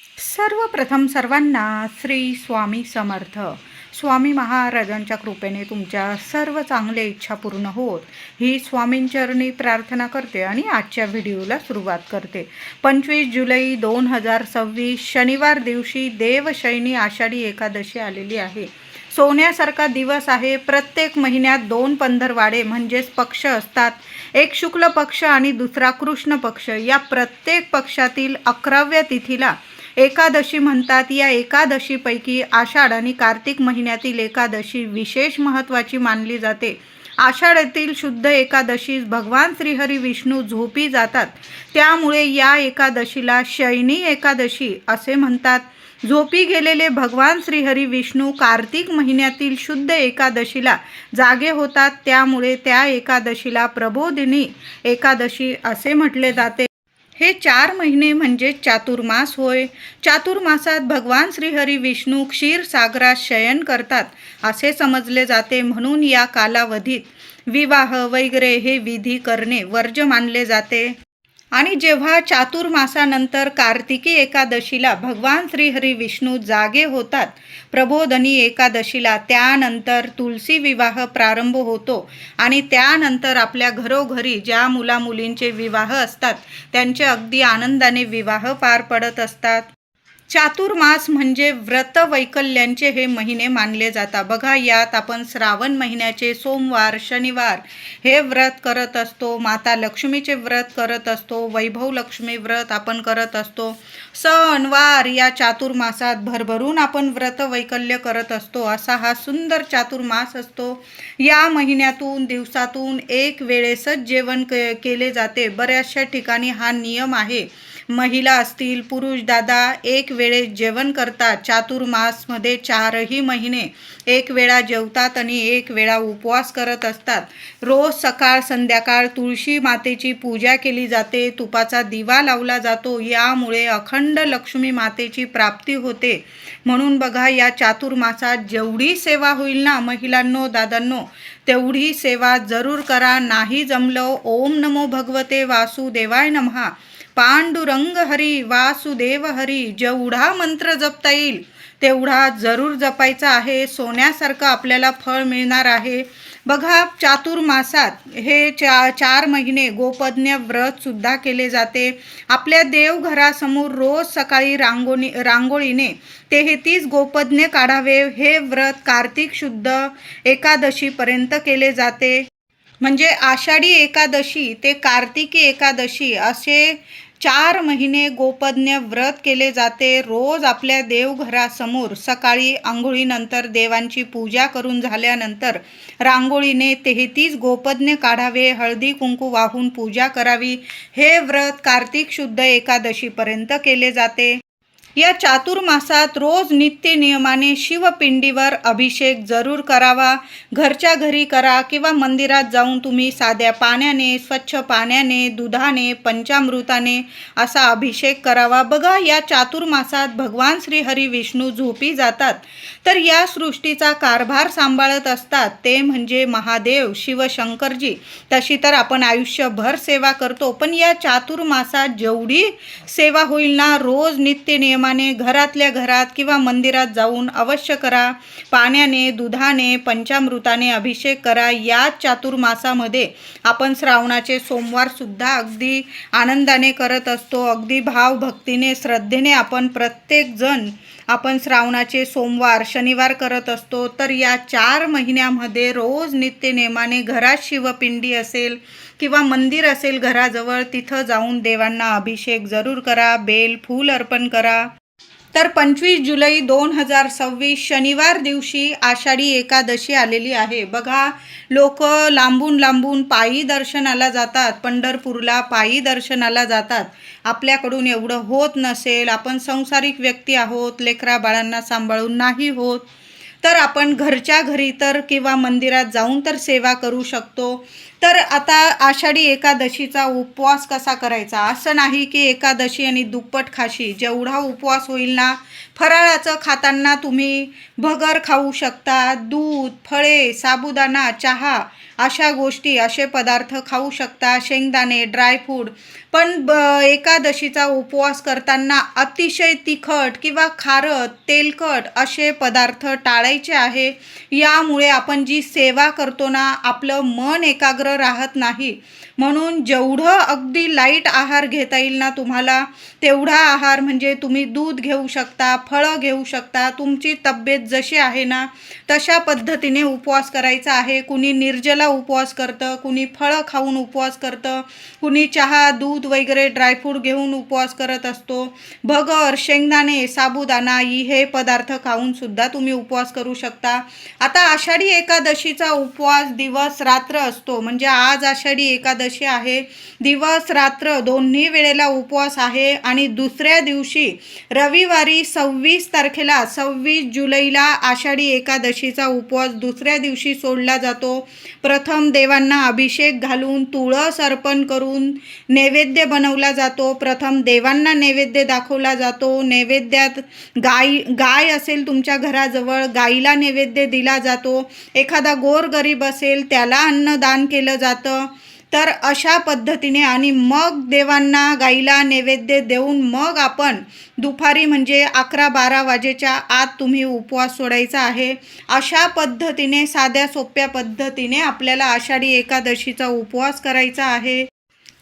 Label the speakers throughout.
Speaker 1: सर्वप्रथम सर्वांना श्री स्वामी समर्थ. स्वामी महाराजांच्या कृपेने तुमच्या सर्व चांगल्या इच्छा पूर्ण होत ही स्वामींचरणी प्रार्थना करते आणि आजच्या व्हिडिओला सुरुवात करते. 25 जुलै 2026 शनिवार दिवशी देवशयनी आषाढी एकादशी आलेली आहे. सोन्यासारखा दिवस आहे. प्रत्येक महिन्यात 2 पंधरवाडे म्हणजेच पक्ष असतात. एक शुक्ल पक्ष आणि दुसरा कृष्ण पक्ष. या प्रत्येक पक्षातील 11व्या तिथीला एकादशी म्हणतात. या एकादशीपैकी आषाढ आणि कार्तिक महिन्यातील एकादशी विशेष महत्त्वाची मानली जाते. आषाढातील शुद्ध एकादशीस भगवान श्रीहरी विष्णू झोपी जातात, त्यामुळे या एकादशीला शयनी एकादशी असे म्हणतात. झोपी गेलेले भगवान श्रीहरी विष्णू कार्तिक महिन्यातील शुद्ध एकादशीला जागे होतात, त्यामुळे त्या एकादशीला प्रबोधिनी एकादशी असे म्हटले जाते. हे 4 महिने म्हणजे चातुर्मास होय. चातुर्मासात भगवान श्रीहरी विष्णू क्षीरसागरात शयन करतात असे समजले जाते. म्हणून या कालावधीत विवाह वगैरे हे विधी करणे वर्ज्य मानले जाते. आणि जेव्हा चातुर्मासानंतर कार्तिकी एकादशीला भगवान श्रीहरी विष्णू जागे होतात प्रबोधनी एकादशीला, त्यानंतर तुलसी विवाह प्रारंभ होतो आणि त्यानंतर आपल्या घरोघरी ज्या मुलामुलींचे विवाह असतात त्यांचे अगदी आनंदाने विवाह पार पडत असतात. चातुर्मास म्हणजे व्रत वैकल्यांचे हे महिने मानले जातात. बघा, यात आपण श्रावण महिन्याचे सोमवार शनिवार हे व्रत करत असतो. माता लक्ष्मीचे व्रत करत असतो. वैभव लक्ष्मी व्रत आपण करत असतो. सणवार या चातुर्मासात भरभरून आपण व्रत वैकल्य करत असतो. असा हा सुंदर चातुर्मास असतो. या महिन्यातून दिवसातून एक वेळेसच जेवण केले जाते. बऱ्याचशा ठिकाणी हा नियम आहे. महिला असतील पुरुष दादा एक वेळेस जेवण करतात. चातुर्मासमध्ये 4ही महिने एक वेळा जेवतात आणि एक वेळा उपवास करत असतात. रोज सकाळ संध्याकाळ तुळशी मातेची पूजा केली जाते. तुपाचा दिवा लावला जातो. यामुळे अखंड लक्ष्मी मातेची प्राप्ती होते. म्हणून बघा, या चातुर्मासात जेवढी सेवा होईल ना महिलांनो दादांनो, तेवढी सेवा जरूर करा. नाही जमलं ओम नमो भगवते वासुदेवाय नमः, पांडुरंग हरी वासुदेव हरी, जेवढा मंत्र जपता येईल तेवढा जरूर जपायचा आहे. सोन्यासारखं आपल्याला फळ मिळणार आहे. बघा, चातुर्मासात हे 4 महिने गोपज्ञ व्रत सुद्धा केले जाते. आपल्या देवघरासमोर रोज सकाळी रांगोळीने 33 गोपज्ञ काढावे. हे व्रत कार्तिक शुद्ध एकादशीपर्यंत केले जाते. म्हणजे आषाढी एकादशी ते कार्तिकी एकादशी असे 4 महिने गोपज्ञ व्रत केले जाते. रोज आपल्या देवघरासमोर सकाळी आंघोळीनंतर देवांची पूजा करून झाल्यानंतर रांगोळीने 33 गोपज्ञ काढावे. हळदी कुंकू वाहून पूजा करावी. हे व्रत कार्तिक शुद्ध एकादशीपर्यंत केले जाते. या चातुर्मासात रोज नित्य नियमाने शिवपिंडीवर अभिषेक जरूर करावा. घरच्या घरी करा किंवा मंदिरात जाऊन तुम्ही साध्या पाण्याने, स्वच्छ पाण्याने, दुधाने, पंचामृताने असा अभिषेक करावा. बघा, या चातुर्मासात भगवान श्री हरी विष्णू झोपी जातात, तर या सृष्टीचा कारभार सांभाळत असतात ते म्हणजे महादेव शिवशंकरजी. तशी तर आपण आयुष्यभर सेवा करतो, पण या चातुर्मासात जेवढी सेवा होईल ना रोज नित्य नियमाने घरातल्या घरात किंवा मंदिरात जाऊन अवश्य करा. पाण्याने, दुधाने, पंचामृताने अभिषेक करा. या चातुर्मासामध्ये आपण श्रावणाचे सोमवार सुद्धा अगदी आनंदाने करत असतो. अगदी भावभक्तीने श्रद्धेने आपण प्रत्येक जण आपण श्रावणाचे सोमवार शनिवार करत असतो. तर या 4 महिन्यामध्ये रोज नित्य नेमाने घरात शिवपिंडी असेल किंवा मंदिर असेल घराजवळ, तिथं जाऊन देवांना अभिषेक जरूर करा. बेल फूल अर्पण करा. तर 25 जुलै 2026 शनिवार दिवशी आषाढी एकादशी आलेली आहे. बघा, लोक लांबून लांबून पायी दर्शनाला जातात. पंढरपूरला पायी दर्शनाला जातात. आपल्याकडून एवढं होत नसेल, आपण संसारिक व्यक्ती आहोत, लेकरा बाळांना सांभाळून नाही होत, तर आपण घरच्या घरी तर किंवा मंदिरात जाऊन तर सेवा करू शकतो. तर आता आषाढी एकादशीचा उपवास कसा करायचा, असं नाही की एकादशी आणि दुप्पट खाशी. जेवढा उपवास होईल ना, फराळाचं खाताना तुम्ही भगर खाऊ शकता, दूध, फळे, साबुदाणा, चहा अशा गोष्टी, असे पदार्थ खाऊ शकता, शेंगदाणे, ड्रायफ्रूट. पण एकादशीचा उपवास करताना अतिशय तिखट किंवा खारट, तेलकट असे पदार्थ टाळायचे आहे. यामुळे आपण जी सेवा करतो ना, आपलं मन एकाग्र राहत नाही. म्हणून जेवढं अगदी लाईट आहार घेता येईल ना तुम्हाला, तेवढा आहार, म्हणजे तुम्ही दूध घेऊ शकता, फळं घेऊ शकता. तुमची तब्येत जशी आहे ना तशा पद्धतीने उपवास करायचा आहे. कुणी निर्जला उपवास करतं, कुणी फळं खाऊन उपवास करतं, कुणी चहा, दूध वगैरे ड्रायफ्रूट घेऊन उपवास करत असतो. भगर, शेंगदाणे, साबुदाणा हे पदार्थ खाऊन सुद्धा तुम्ही उपवास करू शकता. आता आषाढी एकादशीचा उपवास दिवस रात्र असतो. म्हणजे आज आषाढी एकादशी आहे, दिवस रात्र दोन्ही वेळेला उपवास आहे. आणि दुसऱ्या दिवशी रविवारी 26 तारखेला, 26 जुलैला आषाढी एकादशीचा उपवास दुसऱ्या दिवशी सोडला जातो. प्रथम देवांना अभिषेक घालून, तुळस अर्पण करून नैवेद्य बनवला जातो. प्रथम देवांना नैवेद्य दाखवला जातो. नैवेद्यात गाय असेल तुमच्या घराजवळ, गाईला नैवेद्य दिला जातो. एखादा गोरगरीब असेल त्याला अन्नदान केलं जातं. तर अशा पद्धतीने, आणि मग देवांना, गाईला नैवेद्य देऊन मग आपण दुपारी म्हणजे 11-12 वाजेच्या आत तुम्ही उपवास सोडायचा आहे. अशा पद्धतीने, साध्या सोप्या पद्धतीने आपल्याला आषाढी एकादशीचा उपवास करायचा आहे.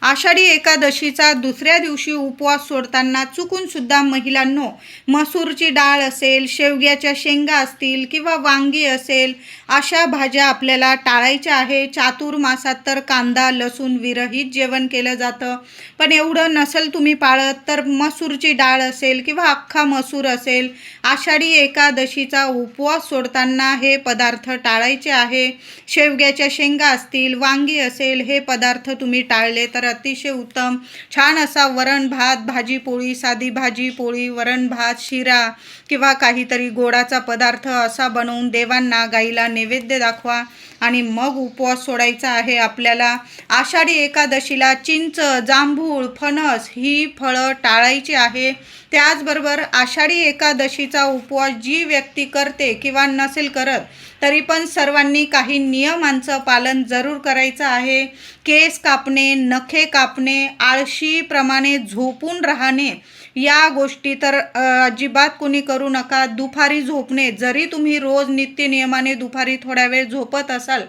Speaker 1: आषाढी एकादशीचा दुसऱ्या दिवशी उपवास सोडताना चुकून सुद्धा महिलांनो, मसूरची डाळ असेल, शेवग्याच्या शेंगा असतील किंवा वांगी असेल, अशा भाज्या आपल्याला टाळायच्या आहे. चातुर्मासात तर कांदा लसूण विरहित जेवण केलं जातं. पण एवढं नसेल तुम्ही पाळत तर मसूरची डाळ असेल किंवा अख्खा मसूर असेल, आषाढी एकादशीचा उपवास सोडताना हे पदार्थ टाळायचे आहे. शेवग्याच्या शेंगा असतील, वांगी असेल, हे पदार्थ तुम्ही टाळले तर अतिशय उत्तम. छान असा वरण भात, भाजी पोळी, साधी भाजी पोळी, वरण भात, शिरा किंवा काहीतरी गोडाचा पदार्थ असा बनवून देवांना, गाईला नैवेद्य दाखवा आणि मग उपवास सोडायचा आहे आपल्याला. आषाढी एकादशीला चिंच, जांभूळ, फणस ही फळं टाळायची आहे. त्याचबरोबर आषाढी एकादशीचा उपवास जी व्यक्ती करते किंवा नसेल करत तरी पण सर्वांनी काही नियमांचं पालन जरूर करायचं आहे. केस कापणे, नखे कापणे, आळशीप्रमाणे झोपून राहणे या गोष्टी तर अजिबात कोणी करू नका. दुपारी झोपणे, जरी तुम्ही रोज नित्यनियमाने दुपारी थोड्या वेळ झोपत असाल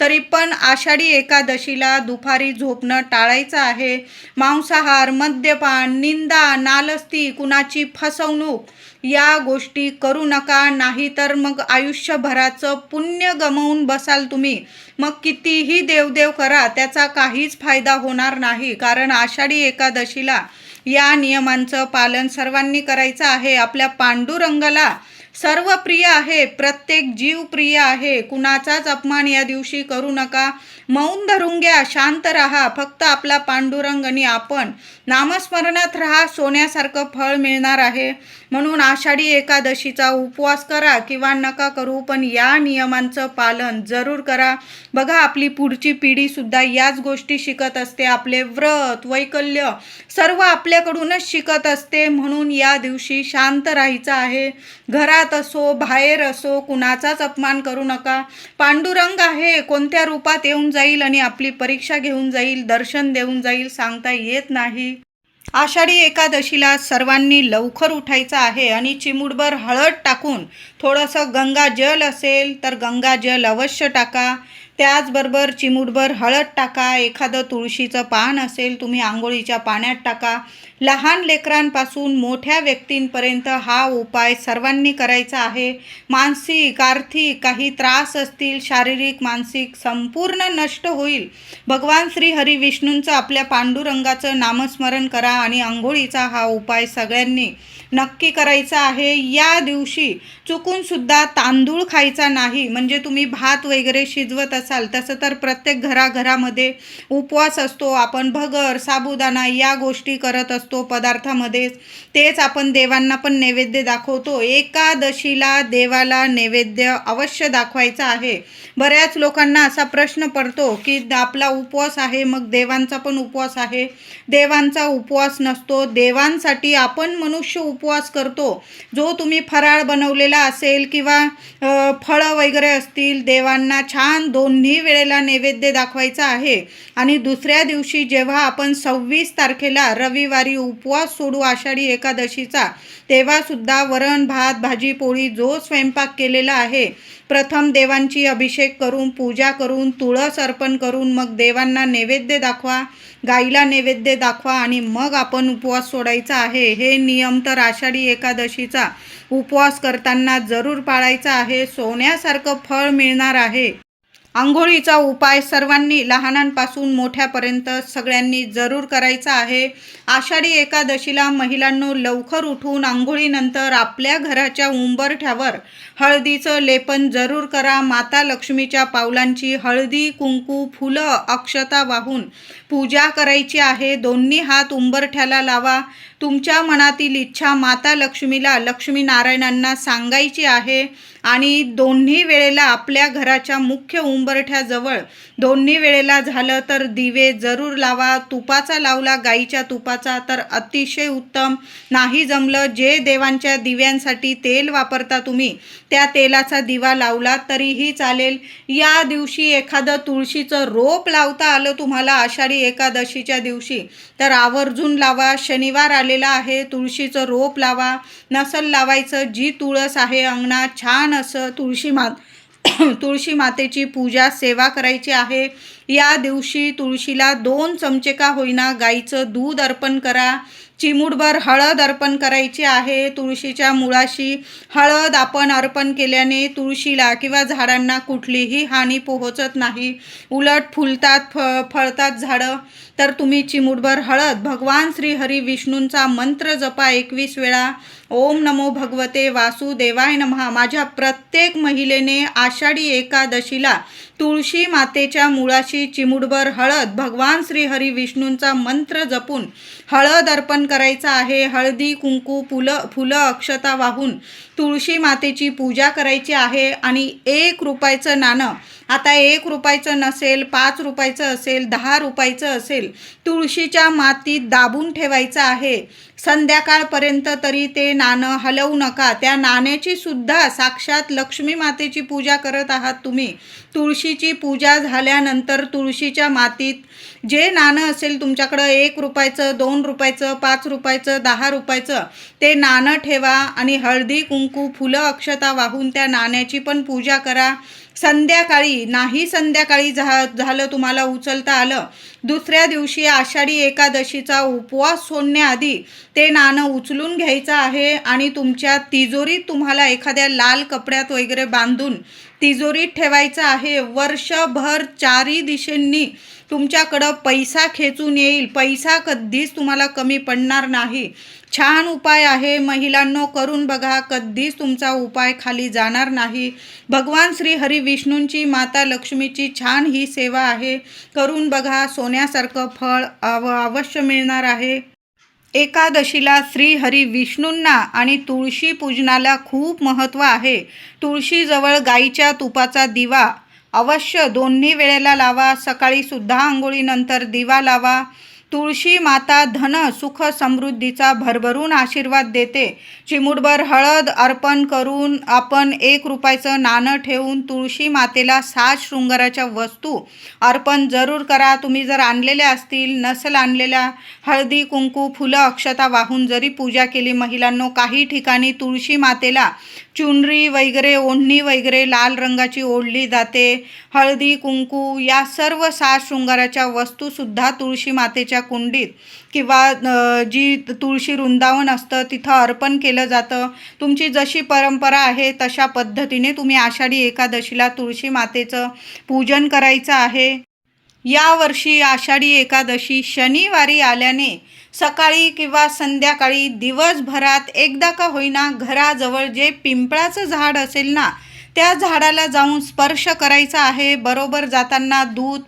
Speaker 1: तरी पण आषाढी एकादशीला दुपारी झोपणं टाळायचं आहे. मांसाहार, मद्यपान, निंदा, नालस्ती, कुणाची फसवणूक या गोष्टी करू नका. नाहीतर मग आयुष्यभराचं पुण्य गमावून बसाल तुम्ही. मग कितीही देवदेव करा, त्याचा काहीच फायदा होणार नाही. कारण आषाढी एकादशीला या नियमांचं पालन सर्वांनी करायचं आहे. आपल्या पांडुरंगाला सर्व प्रिय आहे, प्रत्येक जीव प्रिय आहे. कुणाचाच अपमान या दिवशी करू नका. मौन धरून घ्या, शांत राहा. फक्त आपला पांडुरंग आणि आपण नामस्मरणात राहा, सोन्यासारखं फळ मिळणार आहे. म्हणून आषाढी एकादशीचा उपवास करा किंवा नका करू, पण या नियमांचं पालन जरूर करा. बघा, आपली पुढची पिढीसुद्धा याच गोष्टी शिकत असते. आपले व्रत, वैकल्य सर्व आपल्याकडूनच शिकत असते. म्हणून या दिवशी शांत राहायचं आहे. घरात असो, बाहेर असो, कुणाचाच अपमान करू नका. पांडुरंग आहे, कोणत्या रूपात येऊन जाईल आणि आपली परीक्षा घेऊन जाईल, दर्शन देऊन जाईल, सांगता येत नाही. आषाढी एकादशीला सर्वांनी लवकर उठायचं आहे आणि चिमूटभर हळद टाकून, थोडंसं गंगाजल असेल तर गंगाजल अवश्य टाका. त्याचबरोबर चिमूटभर हळद टाका. एखादं तुळशीचं पान असेल तुम्ही आंघोळीच्या पाण्यात टाका. लहान लेकरांपासून मोठ्या व्यक्तींपर्यंत हा उपाय सर्वांनी करायचा आहे. मानसिक, आर्थिक काही त्रास असतील, शारीरिक, मानसिक, संपूर्ण नष्ट होईल. भगवान श्री हरी विष्णूंचं, आपल्या पांडुरंगाचं नामस्मरण करा आणि आंघोळीचा हा उपाय सगळ्यांनी नक्की करायचा आहे. या दिवशी चुकून सुद्धा तांदूळ खायचा नाही. म्हणजे तुम्ही भात वगैरे शिजवत असाल, तसं तर प्रत्येक घराघरामध्ये उपवास असतो. आपण भगर, साबुदाणा या गोष्टी करत असतो. असतो पदार्थामध्ये, तेच आपण देवांना पण नैवेद्य दाखवतो. एकादशीला देवाला नैवेद्य अवश्य दाखवायचा आहे. बऱ्याच लोकांना असा प्रश्न पडतो की आपला उपवास आहे, मग देवांचा पण उपवास आहे. देवांचा उपवास नसतो. देवांसाठी आपण मनुष्य उपवास करतो. जो तुम्ही फराळ बनवलेला असेल किंवा फळं वगैरे असतील, देवांना छान दोन्ही वेळेला नैवेद्य दाखवायचा आहे. आणि दुसऱ्या दिवशी जेव्हा आपण 26 तारखेला रविवारी उपवास सोडू आषाढी एकादशीचा, तेव्हासुद्धा वरण भात भाजी पोळी जो स्वयंपाक केलेला आहे, प्रथम देवांची अभिषेक करून पूजा करून तुळस अर्पण करून मग देवांना नैवेद्य दाखवा, गाईला नैवेद्य दाखवा आणि मग आपण उपवास सोडायचा आहे. हे नियम तर आषाढी एकादशीचा उपवास करताना जरूर पाळायचा आहे. सोन्यासारखं फळ मिळणार आहे. आंघोळीचा उपाय सर्वांनी लहानांपासून मोठ्यापर्यंत सगळ्यांनी जरूर करायचा आहे. आषाढी एकादशीला महिलांनो लवकर उठून आंघोळीनंतर आपल्या घराच्या उंबरठ्यावर हळदीचं लेपन जरूर करा. माता लक्ष्मीच्या पावलांची हळदी कुंकू फुलं अक्षता वाहून पूजा करायची आहे. दोन्ही हात उंबरठ्याला लावा. तुमच्या मनातील इच्छा माता लक्ष्मीला लक्ष्मीनारायणांना सांगायची आहे आणि दोन्ही वेळेला आपल्या घराच्या मुख्य उंबरठ्याजवळ दोन्ही वेळेला झालं तर दिवे जरूर लावा. तुपाचा लावला गाईच्या तुपाचा तर अतिशय उत्तम. नाही जमलं जे देवांच्या दिव्यांसाठी तेल वापरता तुम्ही त्या तेलाचा दिवा लावला तरीही चालेल. या दिवशी एखादं तुळशीचं रोप लावता आलं तुम्हाला आषाढी एकादशीच्या दिवशी तर आवर्जून लावा. शनिवार आलेला आहे, तुळशीचं रोप लावा. नसल लावायचं, जी तुळस आहे अंगणात छान असं तुळशी मातेची पूजा सेवा करायची आहे. या दिवशी तुळशीला 2 चमचे का होईना गाईचं दूध अर्पण करा. चिमूटभर हळद अर्पण करायची आहे. तुळशीच्या मुळाशी हळद आपण अर्पण केल्याने तुळशीला किंवा झाडांना कुठलीही हानी पोहोचत नाही, उलट फुलतात फळतात झाडं. तर तुम्ही चिमूटभर हळद भगवान श्री हरी विष्णूंचा मंत्र जपा 21 वेळा. ओम नमो भगवते वासुदेवाय नमः. माझ्या प्रत्येक महिलेने आषाढी एकादशीला तुळशी मातेच्या मुळाशी चिमूटभर हळद भगवान श्री हरी विष्णूंचा मंत्र जपून हळद अर्पण करायचा आहे. हळदी कुंकू फुलं अक्षता वाहून तुळशी मातेची पूजा करायची आहे. आणि 1 रुपयाचं नाणं, आता 1 रुपयाचं नसेल, 5 रुपयाचं असेल, 10 रुपयाचं असेल, तुळशीच्या मातीत दाबून ठेवायचं आहे. संध्याकाळपर्यंत तरी ते नाणं हलवू नका. त्या नाण्याची सुद्धा साक्षात लक्ष्मी मातेची पूजा करत आहात तुम्ही. तुळशीची पूजा झाल्यानंतर तुळशीच्या मातीत जे नाणं असेल तुमच्याकडं 1 रुपयाचं, 2 रुपयाचं, 5 रुपयाचं, 10 रुपयाचं, ते नाणं ठेवा आणि हळदी कुंकू फुलं अक्षता वाहून त्या नाण्याची पण पूजा करा. संध्याकाळी नाही, संध्याकाळी झालं तुम्हाला उचलता आलं, दुसऱ्या दिवशी आषाढी एकादशीचा उपवास सोडण्याआधी ते नाणं उचलून घ्यायचं आहे आणि तुमच्या तिजोरीत तुम्हाला एखाद्या लाल कपड्यात वगैरे बांधून तिजोरीत ठेवायचं आहे. वर्षभर 4ही दिशेंनी तुमच्याकडं पैसा खेचून येईल. पैसा कधीच तुम्हाला कमी पडणार नाही. छान उपाय आहे महिलांनो, करून बघा. कधीच तुमचा उपाय खाली जाणार नाही. भगवान श्री हरी विष्णूंची माता लक्ष्मीची छान ही सेवा आहे. करून बघा. सोन्यासारखं फळ अवश्य मिळणार आहे. एकादशीला श्री हरी विष्णूंना आणि तुळशी पूजनाला खूप महत्त्व आहे. तुळशीजवळ गाईच्या तुपाचा दिवा अवश्य दोन्ही वेळेला लावा. सकाळी सुद्धा आंघोळीनंतर दिवा लावा. तुळशी माता धन सुख समृद्धीचा भरभरून आशीर्वाद देते. चिमूटभर हळद अर्पण करून आपण 1 रुपयाचं नाणं ठेवून तुळशी मातेला 7 शृंगाराच्या वस्तू अर्पण जरूर करा. तुम्ही जर आणलेल्या असतील, नसेल आणलेल्या, हळदी कुंकू फुलं अक्षता वाहून जरी पूजा केली महिलांनो, काही ठिकाणी तुळशी मातेला चुनरी वगैरे ओढणी वगैरे लाल रंगाची ओढली जाते. हळदी कुंकू या सर्व 7 शृंगाराच्या वस्तूसुद्धा तुळशी मातेच्या कुंडीत किंवा जी तुळशी वृंदावन असतं तिथं अर्पण केलं जातं. तुमची जशी परंपरा आहे तशा पद्धतीने तुम्ही आषाढी एकादशीला तुळशी मातेचं पूजन करायचं आहे. यावर्षी आषाढी एकादशी शनिवारी आल्याने सकाळी किंवा संध्याकाळी दिवसभरात एकदा का होईना घराजवळ जे पिंपळाचं झाड असेल ना त्या झाडाला जाऊन स्पर्श करायचा आहे. बरोबर जाताना दूध,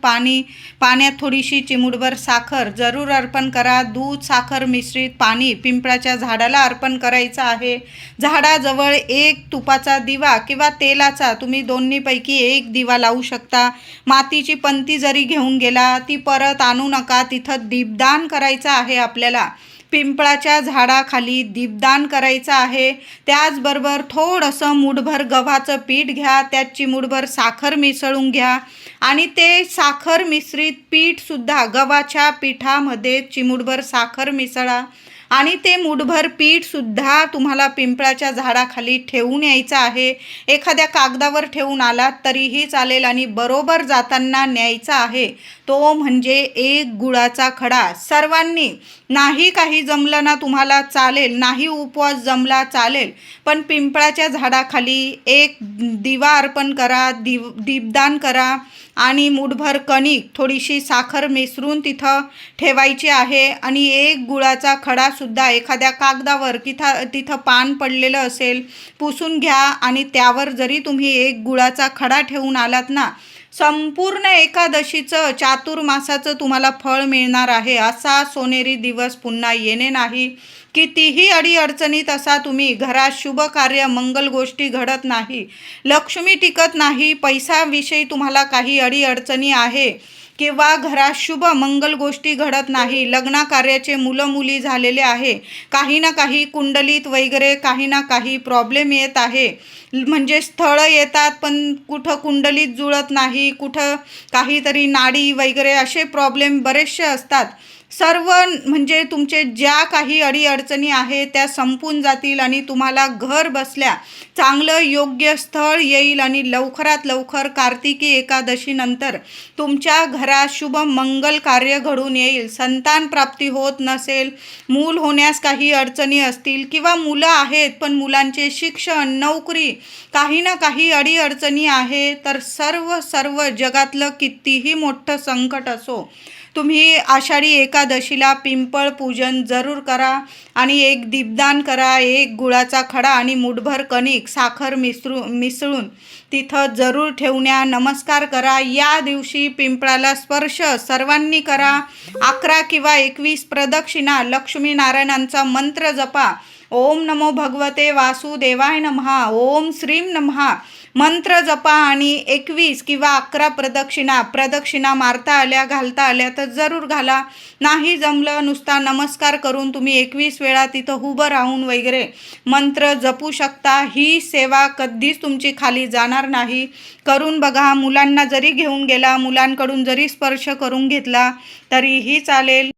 Speaker 1: पाण्यात थोडीशी चिमूटभर साखर जरूर अर्पण करा. दूध, साखर मिश्रित पाणी पिंपळाच्या झाडाला अर्पण करायचं आहे. झाडाजवळ एक तुपाचा दिवा किंवा तेलाचा, तुम्ही दोन्हीपैकी एक दिवा लावू शकता. मातीची पंती जरी घेऊन गेला ती परत आणू नका. तिथं दीपदान करायचं आहे. आपल्याला पिंपळाच्या झाडाखाली दीपदान करायचं आहे. त्याचबरोबर थोडंसं मूठभर गव्हाचं पीठ घ्या, त्यात चिमूटभर साखर मिसळून घ्या आणि ते साखर मिश्रित पीठसुद्धा गव्हाच्या पिठामध्ये चिमूटभर साखर मिसळा आणि ते मूठभर पीठसुद्धा तुम्हाला पिंपळाच्या झाडाखाली ठेवून यायचं आहे. एखाद्या कागदावर ठेवून आलात तरीही चालेल आणि बरोबर जाताना न्यायचा आहे. तो म्हणजे एक गुळाचा खडा. सर्वांनी, नाही काही जमलं ना तुम्हाला चालेल, नाही उपवास जमला चालेल, पण पिंपळाच्या झाडाखाली एक दिवा अर्पण करा, दीपदान करा आणि मूठभर कणिक, थोडीशी साखर मिसळून तिथं ठेवायची आहे आणि एक गुळाचा खडासुद्धा एखाद्या कागदावर तिथं पान पडलेलं असेल पुसून घ्या आणि त्यावर जरी तुम्ही एक गुळाचा खडा ठेवून आलात ना, संपूर्ण एकादशीचं, चातुर्मासाचं तुम्हाला फळ मिळणार आहे. असा सोनेरी दिवस पुन्हा येणे नाही. कितीही अडीअडचणीत असा तुम्ही, घरात शुभ कार्य, मंगल गोष्टी घडत नाही, लक्ष्मी टिकत नाही, पैशाविषयी तुम्हाला काही अडीअडचणी आहे किंवा घरात शुभ मंगल गोष्टी घडत नाही, लग्न कार्याचे मुलं मुली झालेले आहे, काही ना काही कुंडलीत वगैरे काही ना काही प्रॉब्लेम येत आहे, म्हणजे स्थळं येतात पण कुठं कुंडलीत जुळत नाही, कुठं काहीतरी नाडी वगैरे असे प्रॉब्लेम बरेचसे असतात. सर्व म्हणजे तुमचे ज्या काही अडीअडचणी आहेत त्या संपून जातील आणि तुम्हाला घर बसल्या चांगलं योग्य स्थळ येईल आणि लवकरात लवकर कार्तिकी एकादशीनंतर तुमच्या घरात शुभ मंगल कार्य घडून येईल. संतान प्राप्ती होत नसेल, मूल होण्यास काही अडचणी असतील किंवा मुलं आहेत पण मुलांचे शिक्षण, नोकरी, काही ना काही अडीअडचणी आहे, तर सर्व जगातलं कितीही मोठं संकट असो, तुम्ही आषाढी एकादशीला पिंपळ पूजन जरूर करा आणि एक दीपदान करा. एक गुळाचा खडा आणि मूठभर कणिक, साखर मिसळून तिथं जरूर ठेवण्या, नमस्कार करा. या दिवशी पिंपळाला स्पर्श सर्वांनी करा. 11 किंवा 21 प्रदक्षिणा लक्ष्मीनारायणांचा मंत्र जपा. ओम नमो भगवते वासुदेवाय नमः, ओम श्रीं नमः मंत्र जपा आणि 21 किंवा 11 प्रदक्षिणा मारता आल्या, घालता आल्या तर जरूर घाला. नाही जमलं, नुसता नमस्कार करून तुम्ही 21 वेळा तिथं उभं राहून वगैरे मंत्र जपू शकता. ही सेवा कधीच तुमची खाली जाणार नाही. करून बघा. मुलांना जरी घेऊन गेला, मुलांकडून जरी स्पर्श करून घेतला तरीही चालेल.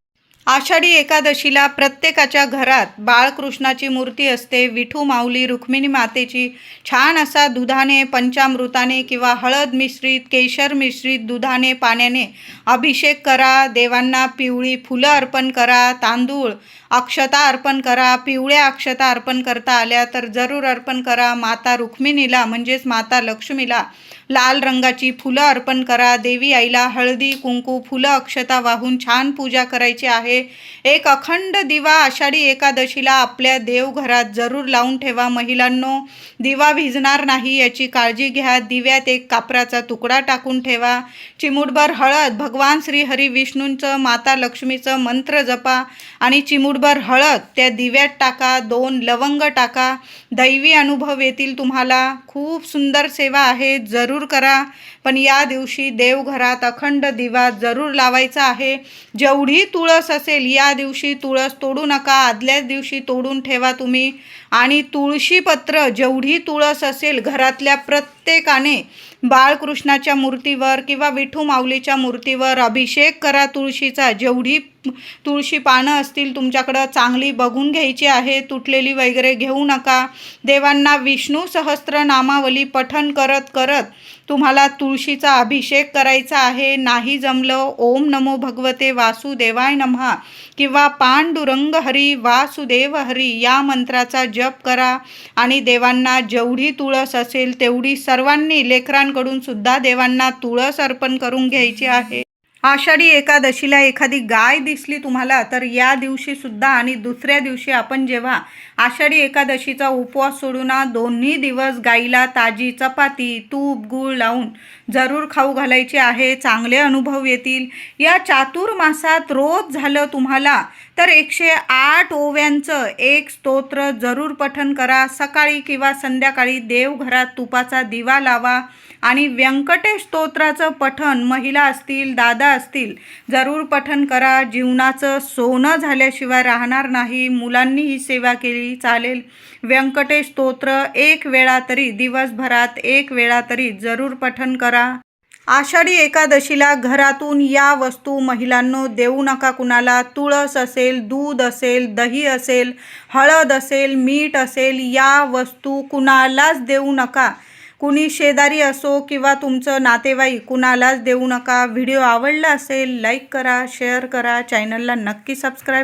Speaker 1: आषाढी एकादशीला प्रत्येकाच्या घरात बाळकृष्णाची मूर्ती असते. विठू माऊली, रुक्मिणी मातेची छान असा दुधाने, पंचामृताने किंवा हळद मिश्रित, केशर मिश्रित दुधाने, पाण्याने अभिषेक करा. देवांना पिवळी फुलं अर्पण करा, तांदूळ, अक्षता अर्पण करा. पिवळ्या अक्षता अर्पण करता आल्या तर जरूर अर्पण करा. माता रुक्मिणीला म्हणजेच माता लक्ष्मीला लाल रंगाची फुलं अर्पण करा. देवी आईला हळदी, कुंकू, फुलं, अक्षता वाहून छान पूजा करायची आहे. एक अखंड दिवा आषाढी एकादशीला आपल्या देवघरात जरूर लावून ठेवा. महिलांनो, दिवा विझणार नाही याची काळजी घ्या. दिव्यात एक कापराचा तुकडा टाकून ठेवा. चिमूटभर हळद, भगवान श्री हरी विष्णूंचं, माता लक्ष्मीचं मंत्र जपा आणि चिमूटभर हळद त्या दिव्यात टाका. 2 लवंग टाका. दैवी अनुभव येतील तुम्हाला. खूप सुंदर सेवा आहे, जरूर करा. पण या दिवशी देवघरात अखंड दिवा जरूर लावायचा आहे. जेवढी तुळस असेल या दिवशी तुळस तोडू नका, आदल्याच दिवशी तोडून ठेवा तुम्ही. आणि तुळशीपत्र, जेवढी तुळस असेल घरातल्या प्रत्येकाने बाळकृष्णाच्या मूर्तीवर किंवा विठू माऊलीच्या मूर्तीवर अभिषेक करा तुळशीचा. जेवढी तुळशी पानं असतील तुमच्याकडं चांगली बघून घ्यायची आहे, तुटलेली वगैरे घेऊ नका. देवांना विष्णू सहस्त्रनामावली पठण करत करत तुम्हाला तुळशीचा अभिषेक करायचा आहे. नाही जमलं, ओम नमो भगवते वासुदेवाय नमः किंवा पांडुरंग हरी वासुदेव हरी या मंत्राचा जप करा. आणि देवांना जेवढी तुळस असेल तेवढी सर्वांनी, लेकरांकडून सुद्धा देवांना तुळस अर्पण करून घ्यायची आहे. आषाढी एकादशीला एखादी गाय दिसली तुम्हाला तर या दिवशी सुद्धा आणि दुसऱ्या दिवशी आपण जेव्हा आषाढी एकादशीचा उपवास सोडून दोन्ही दिवस गाईला ताजी चपाती तूप गूळ लावून जरूर खाऊ घालायचे आहे. चांगले अनुभव येतील. या चातुर्मासात रोज झालं तुम्हाला तर 108 ओव्यांचं एक स्तोत्र जरूर पठण करा. सकाळी किंवा संध्याकाळी देवघरात तुपाचा दिवा लावा आणि व्यंकटेश स्तोत्राचं पठण महिला असतील दादा असतील जरूर पठण करा. जीवनाचं सोनं झाल्याशिवाय राहणार नाही. मुलांनी ही सेवा केली चालेल. व्यंकटेश स्तोत्र एक वेळा तरी दिवसभरात एक वेळा तरी जरूर पठण करा. आषाढी एकादशीला घरातून या वस्तू महिलांनो देऊ नका कुणाला. तुळस असेल, दूध असेल, दही असेल, हळद असेल, मीठ असेल, या वस्तू कुणालाच देऊ नका. कुणी शेजारी असो किंवा तुमचं नातेवाईक कुणालाच देऊ नका. व्हिडिओ आवडला असेल लाईक करा, शेअर करा, चॅनलला नक्की सबस्क्राईब